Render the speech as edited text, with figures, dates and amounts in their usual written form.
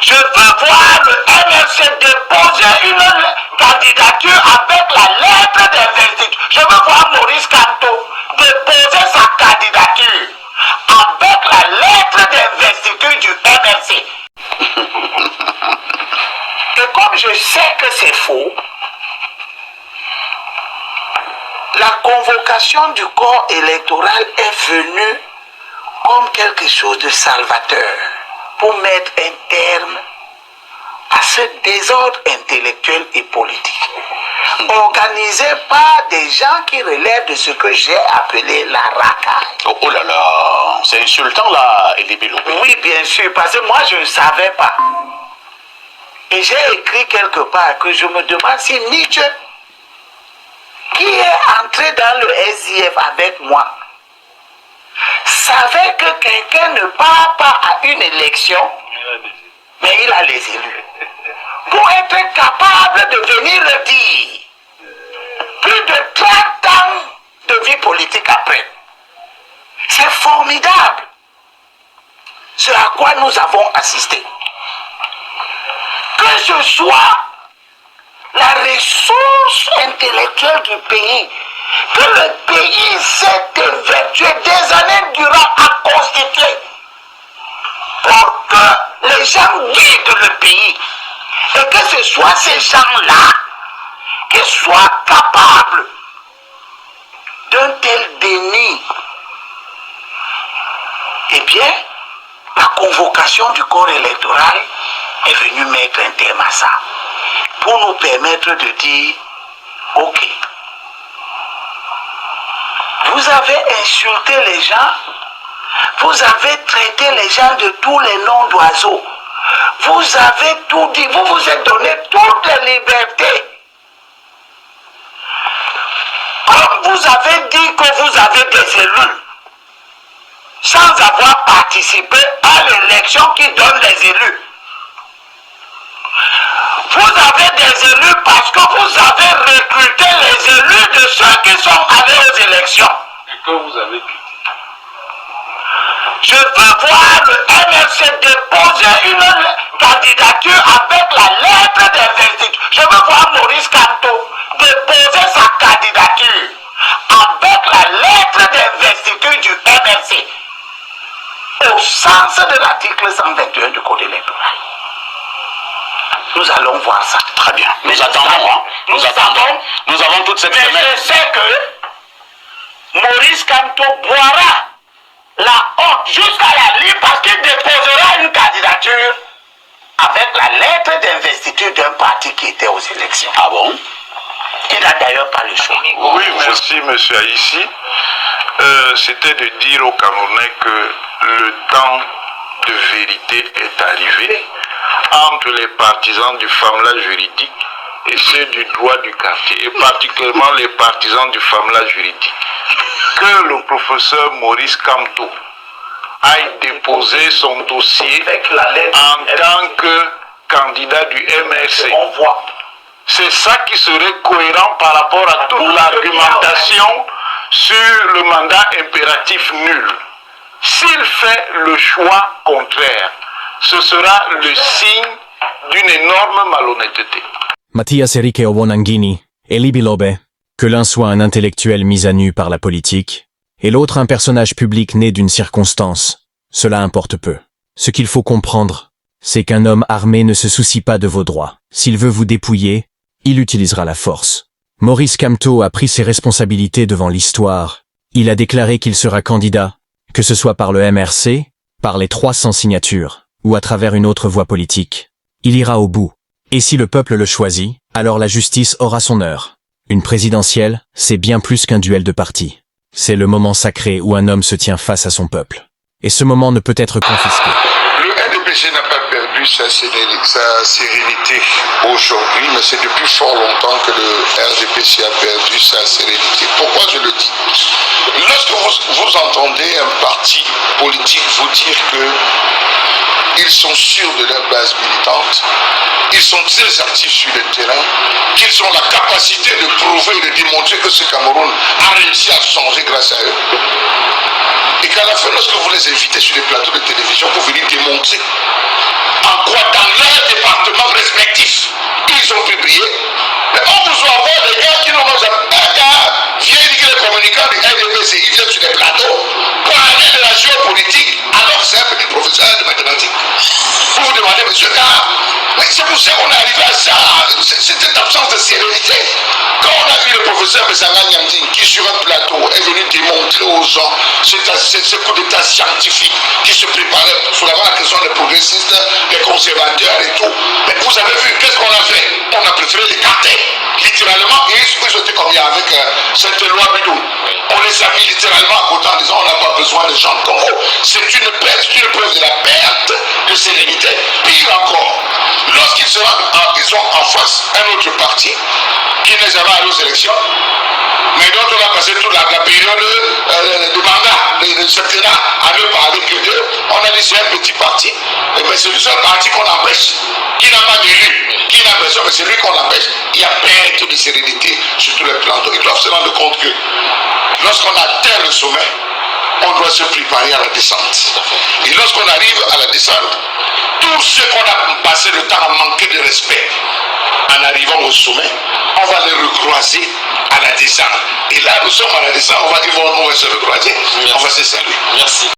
Je veux voir le MRC déposer une candidature avec la lettre d'investiture. Je veux voir Maurice Kamto déposer sa candidature avec la lettre d'investiture du MRC. Et comme je sais que c'est faux, la convocation du corps électoral est venue comme quelque chose de salvateur pour mettre un terme à ce désordre intellectuel et politique, organisé par des gens qui relèvent de ce que j'ai appelé la racaille. Oh là là, c'est insultant là, Elie Bilobé. Oui, bien sûr, parce que moi je ne savais pas. Et j'ai écrit quelque part que je me demande si Nietzsche, qui est entré dans le SIF avec moi, savait que quelqu'un ne part pas à une élection, mais il a les élus. Pour être capable de venir le dire. Plus de 30 ans de vie politique après. C'est formidable. Ce à quoi nous avons assisté. Que ce soit la ressource intellectuelle du pays, que le pays s'est évertué des années durant à constituer pour que les gens guident le pays et que ce soit ces gens-là qui soient capables d'un tel déni. Eh bien, la convocation du corps électoral est venue mettre un terme à ça pour nous permettre de dire ok, vous avez insulté les gens, vous avez traité les gens de tous les noms d'oiseaux, vous avez tout dit, vous vous êtes donné toutes les libertés. Comme vous avez dit que vous avez des élus, sans avoir participé à l'élection qui donne les élus. Vous avez des élus parce que vous avez recruté les élus de ceux qui sont allés aux élections. Et que vous avez quitté. Je veux voir le MRC déposer une candidature avec la lettre d'investiture. Je veux voir Maurice Kamto déposer sa candidature avec la lettre d'investiture du MRC au sens de l'article 121 du Code électoral. Nous allons voir ça. Très bien. Nous attendons, hein. Nous attendons. Nous avons toute cette semaine. Mais je sais que Maurice Kamto boira la honte jusqu'à la limite parce qu'il déposera une candidature avec la lettre d'investiture d'un parti qui était aux élections. Ah bon? Il n'a d'ailleurs pas le choix. Oui, merci, monsieur Haïssi. C'était de dire aux Camerounais que le temps de vérité est arrivé entre les partisans du FAMLA juridique et ceux du droit du quartier, et particulièrement les partisans du FAMLA juridique. Que le professeur Maurice Kamto aille déposer son dossier en tant que candidat du MRC. C'est ça qui serait cohérent par rapport à toute l'argumentation sur le mandat impératif nul. S'il fait le choix contraire, ce sera le signe d'une énorme malhonnêteté. Mathias Enrique Obonangini, Elie Bilobé, que l'un soit un intellectuel mis à nu par la politique, et l'autre un personnage public né d'une circonstance, cela importe peu. Ce qu'il faut comprendre, c'est qu'un homme armé ne se soucie pas de vos droits. S'il veut vous dépouiller, il utilisera la force. Maurice Kamto a pris ses responsabilités devant l'histoire. Il a déclaré qu'il sera candidat, que ce soit par le MRC, par les 300 signatures, ou à travers une autre voie politique. Il ira au bout. Et si le peuple le choisit, alors la justice aura son heure. Une présidentielle, c'est bien plus qu'un duel de partis. C'est le moment sacré où un homme se tient face à son peuple. Et ce moment ne peut être confisqué. Le RDPC n'a pas perdu sa sérénité aujourd'hui, mais c'est depuis fort longtemps que le RDPC a perdu sa sérénité. Pourquoi je le dis? Lorsque vous entendez un parti politique vous dire qu'ils sont sûrs de leur base militante, ils sont très actifs sur le terrain, qu'ils ont la capacité de prouver et de démontrer que ce Cameroun a réussi à changer grâce à eux, et qu'à la fin, lorsque vous les invitez sur les plateaux de télévision pour venir démontrer en quoi dans collectif. Ils ont publié. Mais on vous envoie des gars qui n'ont jamais. Un gars vient dire les communicants du RDPC, ils viennent sur des plateaux pour parler de la géopolitique, alors que c'est un petit professeur de mathématiques. Vous vous demandez, monsieur Car, mais c'est pour ça qu'on est arrivé à ça, cette absence de sérénité. Quand on a eu le professeur Messanga Nyandine qui sur un plateau est venu démontrer aux gens ce coup d'état scientifique qui se préparait sous la question des progressistes, des conservateurs et tout. Mais vous avez vu, qu'est-ce qu'on a fait? On a préféré l'écarter, littéralement, et ils ont été comme avec cette loi bidon. On les a mis littéralement à côté en disant on n'a pas besoin de gens de Congo. C'est une preuve de la perte de sérénité. Pire encore, lorsqu'ils ils ont en face un autre parti qui n'est jamais allé aux élections, mais dont on a passé toute la période de mandat, de septennat, à ne parler que d'eux. On a dit c'est un petit parti, et bien c'est le seul parti qu'on empêche, qui n'a pas d'élu, qui n'a personne, mais c'est lui qu'on empêche. Il y a perte de sérénité sur tous les plans. Donc ils doivent se rendre compte que lorsqu'on atteint le sommet, on doit se préparer à la descente. Et lorsqu'on arrive à la descente, tout ce qu'on a passé le temps à manquer de respect, en arrivant au sommet, on va les recroiser à la descente. Et là, nous sommes à la descente, on va se recroiser, on va se saluer. Merci.